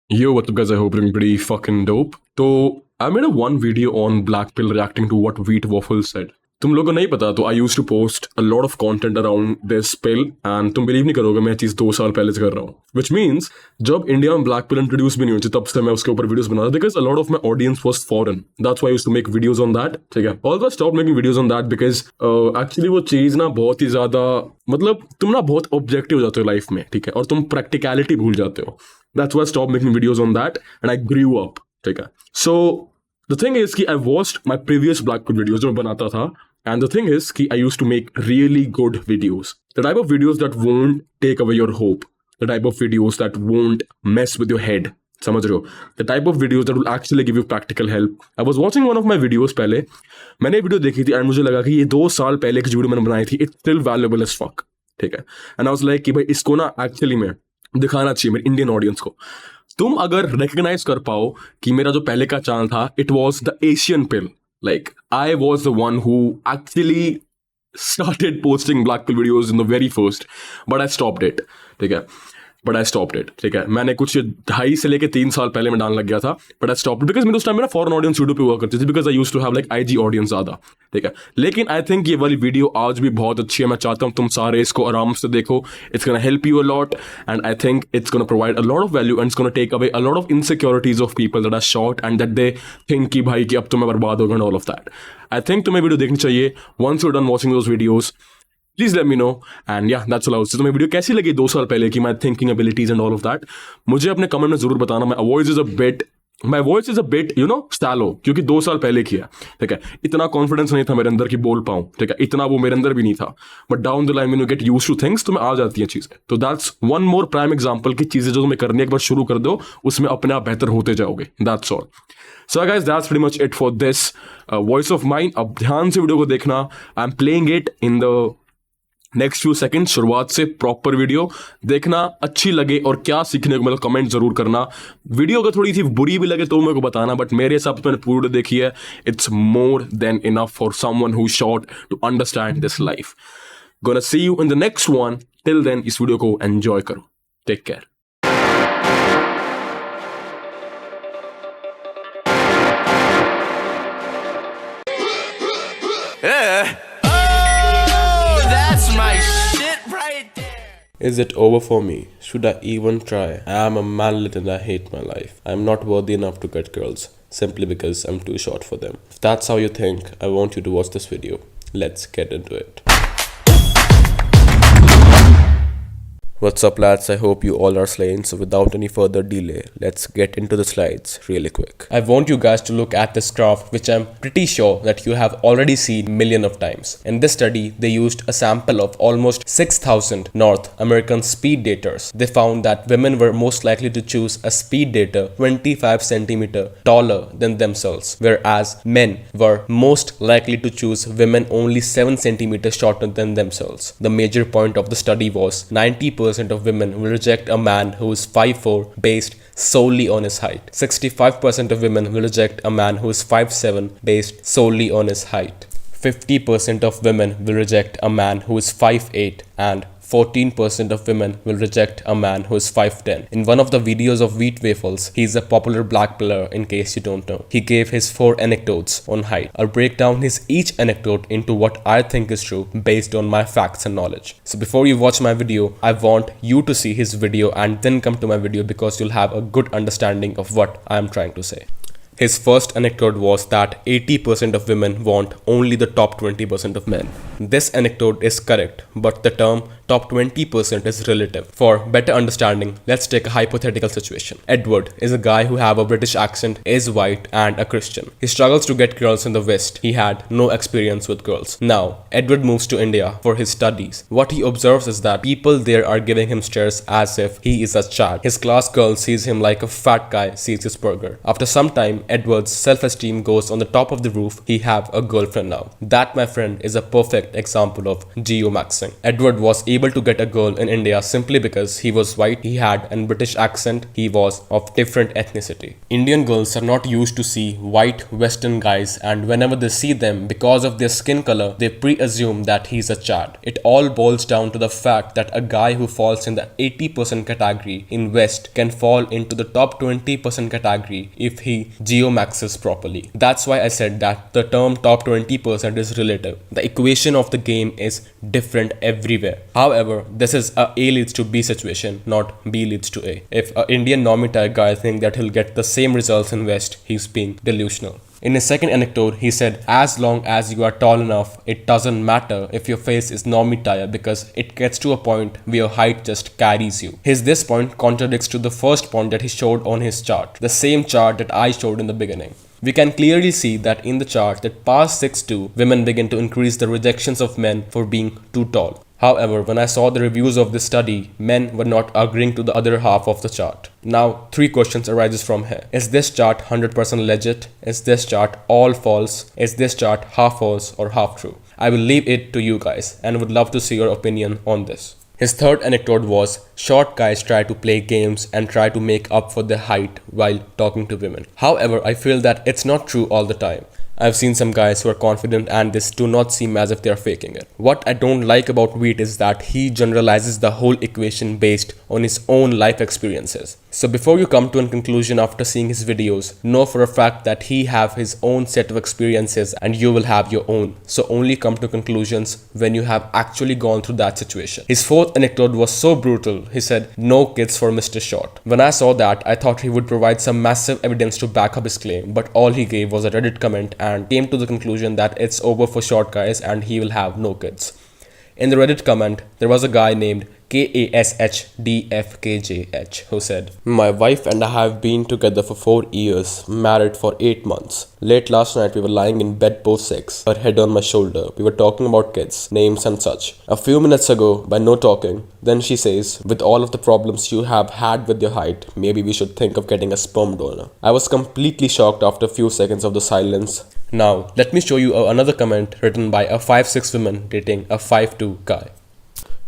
Yo, what's up, guys? I hope you're doing pretty fucking dope. So, I made a one video on Black Pill reacting to what Wheat Waffle said. तुम लोगों को नहीं पता तो I use to post a lot of content around this pill and तुम believe नहीं करोगे मैं चीज 2 साल पहले से कर रहा हूँ विच मीन्स जब इंडिया में ब्लैक पिल इंट्रोड्यूस भी नहीं हुई थी तब से मैं उसके ऊपर वीडियोस बना रहा था because a lot of my audience was foreign that's why I used to make videos on that ठीक है also stop making videos on that because actually वो चीज ना बहुत ही ज्यादा मतलब तुम ना बहुत ऑब्जेक्टिव हो जाते हो लाइफ में ठीक है और तुम प्रैक्टिकलिटी भूल जाते हो that's why I stop making videos on that and I grew up ठीक है सो द थिंग इज कि I watched my previous black pill videos जो मैं बनाता था. And the thing is, I used to make really good videos. The type of videos that won't take away your hope. The type of videos that won't mess with your head. समझ रहे हो? The type of videos that will actually give you practical help. I was watching one of my videos पहले. मैंने video देखी थी and मुझे लगा कि ये 2 साल पहले की वीडियो मैंने बनाई थी. It's still valuable as fuck. ठीक है? And I was like कि भाई इसको ना actually में दिखाना चाहिए मेरे इंडियन ऑडियंस को. तुम अगर रिकग्नाइज कर पाओ कि मेरा जो पहले का चैनल था, it was the Asian pill. Like, I was the one who actually started posting black pill videos in the very first, but I stopped it. ठीक है बट आई स्टॉप्ड इट ठीक है मैंने कुछ 2.5 से लेके 3 साल पहले मैं डालने लग गया था बट आई स्टॉप्ड बिकॉज मेरे उस टाइम में ना फॉरेन ऑडियंस यूट्यूब पे हुआ करती थी because I used to have like IG audience ज़्यादा ठीक है लेकिन आई थिंक ये वाली वीडियो आज भी बहुत अच्छी है मैं चाहता हूँ तुम सारे इसको आराम से देखो it's gonna help you a lot and I think it's gonna provide a lot of value and it's gonna take away a lot of insecurities of people that are short and that they think कि भाई कि अब तो मैं बर्बाद होगा and all of that I think तुम्हें video देखनी चाहिए once you done watching those videos please let me know and yeah that's all. तुम्हें वीडियो कैसी लगी 2 साल पहले की my thinking abilities and all of that मुझे अपने कमेंट में जरूर बताना. My voice is a bit you know स्टैलो क्योंकि 2 साल पहले किया ठीक है इतना कॉन्फिडेंस नहीं था मेरे अंदर कि बोल पाऊँ ठीक है इतना वो मेरे अंदर भी नहीं था but down the line when you get used two things तुम्हें आ जाती हैं चीज़ें. तो that's one more prime example की चीज़ें जो तुम्हें करनी एक बार शुरू कर दो उसमें अपने आप बेहतर होते जाओगे. That's all. So guys, that's pretty much it for this voice of mine. अब ध्यान से वीडियो को देखना. I'm playing it in the next few second शुरुआत से प्रॉपर वीडियो देखना अच्छी लगे और क्या सीखने को मतलब कमेंट जरूर करना. वीडियो अगर थोड़ी सी बुरी भी लगे तो मेरे को बताना बट मेरे हिसाब से मैंने पूरी वीडियो देखी है. It's more than enough for someone who short to understand this life. Gonna see you in the next one. Till then इस वीडियो को एंजॉय करो. Take care. Is it over for me? Should I even try? I am a manlet and I hate my life. I am not worthy enough to get girls simply because I'm too short for them. If that's how you think, I want you to watch this video. Let's get into it. What's up lads, I hope you all are slaying, so without any further delay, let's get into the slides really quick. I want you guys to look at this graph which I'm pretty sure that you have already seen million of times. In this study, they used a sample of almost 6,000 North American speed daters. They found that women were most likely to choose a speed dater 25 centimeter taller than themselves, whereas men were most likely to choose women only 7 centimeters shorter than themselves. The major point of the study was 90% of women will reject a man who is 5'4" based solely on his height. 65% of women will reject a man who is 5'7" based solely on his height. 50% of women will reject a man who is 5'8" and 14% of women will reject a man who is 5'10". In one of the videos of Wheat Waffles, he is a popular black pillar in case you don't know. He gave his 4 anecdotes on height. I'll break down his each anecdote into what I think is true based on my facts and knowledge. So before you watch my video, I want you to see his video and then come to my video because you'll have a good understanding of what I am trying to say. His first anecdote was that 80% of women want only the top 20% of men. This anecdote is correct, but the term top 20% is relative. For better understanding, let's take a hypothetical situation. Edward is a guy who have a British accent, is white and a Christian. He struggles to get girls in the West. He had no experience with girls. Now, Edward moves to India for his studies. What he observes is that people there are giving him stares as if he is a child. His class girl sees him like a fat guy sees his burger. After some time, Edward's self-esteem goes on the top of the roof. He have a girlfriend now. That, my friend, is a perfect example of geomaxing. Edward was able able to get a girl in India simply because he was white, he had a British accent, he was of different ethnicity. Indian girls are not used to see white Western guys, and whenever they see them, because of their skin color, they pre-assume that he's a Chad. It all boils down to the fact that a guy who falls in the 80% category in West can fall into the top 20% category if he geomaxes properly. That's why I said that the term top 20% is relative. The equation of the game is different everywhere. However, this is a A leads to B situation, not B leads to A. If an Indian normie type guy thinks that he'll get the same results in West, he's being delusional. In his second anecdote, he said, as long as you are tall enough, it doesn't matter if your face is normie type because it gets to a point where your height just carries you. This point contradicts to the first point that he showed on his chart, the same chart that I showed in the beginning. We can clearly see that in the chart that past 6'2", women begin to increase the rejections of men for being too tall. However, when I saw the reviews of this study, men were not agreeing to the other half of the chart. Now, 3 questions arises from here. Is this chart 100% legit? Is this chart all false? Is this chart half false or half true? I will leave it to you guys and would love to see your opinion on this. His third anecdote was, short guys try to play games and try to make up for their height while talking to women. However, I feel that it's not true all the time. I've seen some guys who are confident and this do not seem as if they are faking it. What I don't like about Wheat is that he generalizes the whole equation based on his own life experiences. So before you come to a conclusion after seeing his videos, know for a fact that he have his own set of experiences and you will have your own. So only come to conclusions when you have actually gone through that situation. His fourth anecdote was so brutal. He said, no kids for Mr. Short. When I saw that, I thought he would provide some massive evidence to back up his claim, but all he gave was a Reddit comment and came to the conclusion that it's over for short guys and he will have no kids. In the Reddit comment, there was a guy named KASHDFKJH who said, my wife and I have been together for 4 years, married for 8 months. Late last night we were lying in bed both six, her head on my shoulder. We were talking about kids, names and such. A few minutes ago, by no talking, then she says, with all of the problems you have had with your height, maybe we should think of getting a sperm donor. I was completely shocked after a few seconds of the silence. Now, let me show you another comment written by a 5'6" woman dating a 5'2" guy.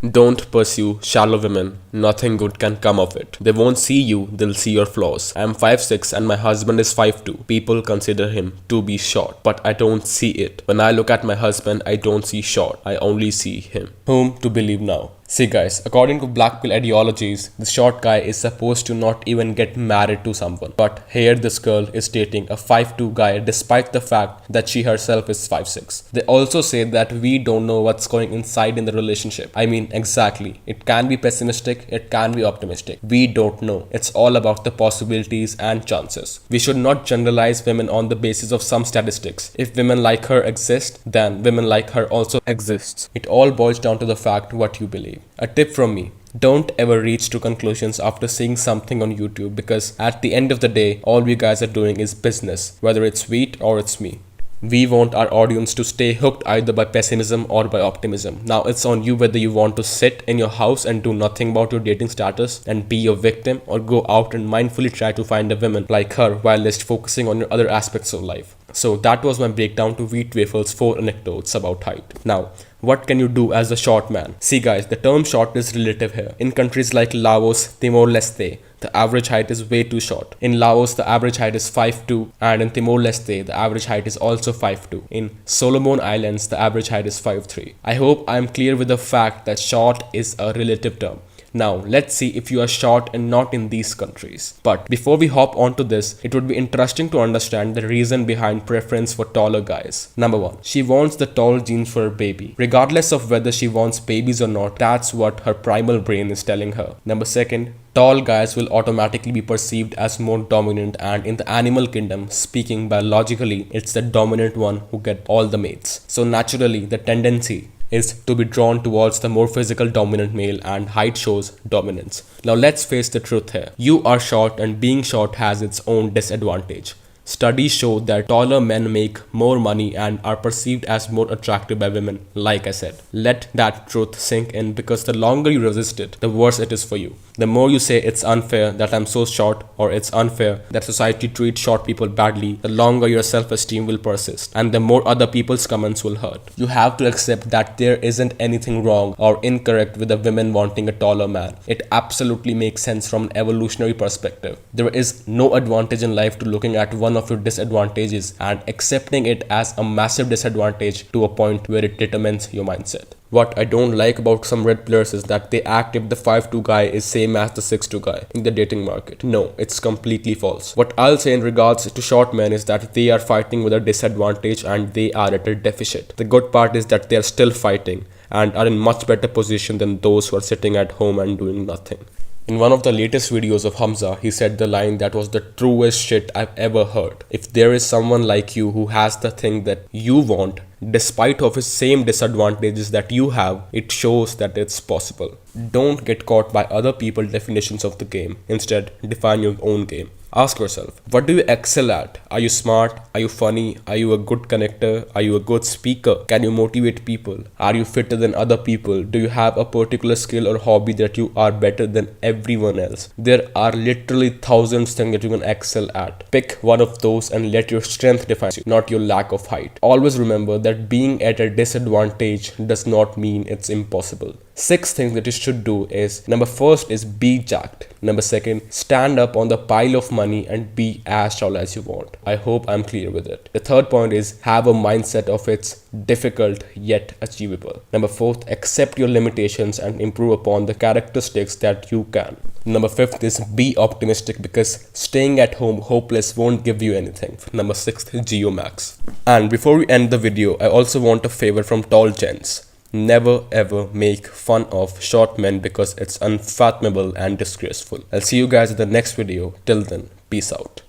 Don't pursue shallow women. Nothing good can come of it. They won't see you, they'll see your flaws. I am 5'6" and my husband is 5'2". People consider him to be short, but I don't see it. When I look at my husband, I don't see short. I only see him. Whom to believe now? See guys, according to black pill ideologies, the short guy is supposed to not even get married to someone. But here this girl is dating a 5'2" guy despite the fact that she herself is 5'6". They also say that we don't know what's going inside in the relationship. I mean, exactly. It can be pessimistic, it can be optimistic. We don't know. It's all about the possibilities and chances. We should not generalize women on the basis of some statistics. If women like her exist, then women like her also exists. It all boils down to the fact what you believe. A tip from me. Don't ever reach to conclusions after seeing something on YouTube because at the end of the day, all we guys are doing is business, whether it's Wheat or it's me. We want our audience to stay hooked either by pessimism or by optimism. Now it's on you whether you want to sit in your house and do nothing about your dating status and be a victim, or go out and mindfully try to find a woman like her while just focusing on your other aspects of life. So that was my breakdown to Wheat Waffle's 4 anecdotes about height. Now, what can you do as a short man? See guys, the term short is relative here. In countries like Laos, Timor-Leste, the average height is way too short. In Laos, the average height is 5'2", and in Timor-Leste, the average height is also 5'2". In Solomon Islands, the average height is 5'3". I hope I am clear with the fact that short is a relative term. Now, let's see if you are short and not in these countries. But before we hop onto this, it would be interesting to understand the reason behind preference for taller guys. Number 1, she wants the tall genes for her baby. Regardless of whether she wants babies or not, that's what her primal brain is telling her. Number 2, tall guys will automatically be perceived as more dominant, and in the animal kingdom, speaking biologically, it's the dominant one who get all the mates. So naturally, the tendency is to be drawn towards the more physical dominant male, and height shows dominance. Now let's face the truth here. You are short and being short has its own disadvantage. Studies show that taller men make more money and are perceived as more attractive by women, like I said. Let that truth sink in because the longer you resist it, the worse it is for you. The more you say it's unfair that I'm so short, or it's unfair that society treats short people badly, the longer your self-esteem will persist and the more other people's comments will hurt. You have to accept that there isn't anything wrong or incorrect with a woman wanting a taller man. It absolutely makes sense from an evolutionary perspective. There is no advantage in life to looking at one of your disadvantages and accepting it as a massive disadvantage to a point where it determines your mindset. What I don't like about some red pillars is that they act if the 5'2" guy is same as the 6'2" guy in the dating market. No, it's completely false. What I'll say in regards to short men is that they are fighting with a disadvantage and they are at a deficit. The good part is that they are still fighting and are in much better position than those who are sitting at home and doing nothing. In one of the latest videos of Hamza, he said the line that was the truest shit I've ever heard. If there is someone like you who has the thing that you want, despite of his same disadvantages that you have, it shows that it's possible. Don't get caught by other people's definitions of the game. Instead, define your own game. Ask yourself, what do you excel at? Are you smart? Are you funny? Are you a good connector? Are you a good speaker? Can you motivate people? Are you fitter than other people? Do you have a particular skill or hobby that you are better than everyone else? There are literally thousands of things that you can excel at. Pick one of those and let your strength define you, not your lack of height. Always remember that being at a disadvantage does not mean it's impossible. 6 things that you should do is, number first is be jacked. Number second, stand up on the pile of money and be as tall as you want. I hope I'm clear with it. The third point is have a mindset of it's difficult yet achievable. Number fourth, accept your limitations and improve upon the characteristics that you can. Number fifth is be optimistic because staying at home hopeless won't give you anything. Number sixth is Geomax. And before we end the video, I also want a favor from tall gents. Never ever make fun of short men because it's unfathomable and disgraceful. I'll see you guys in the next video. Till then, peace out.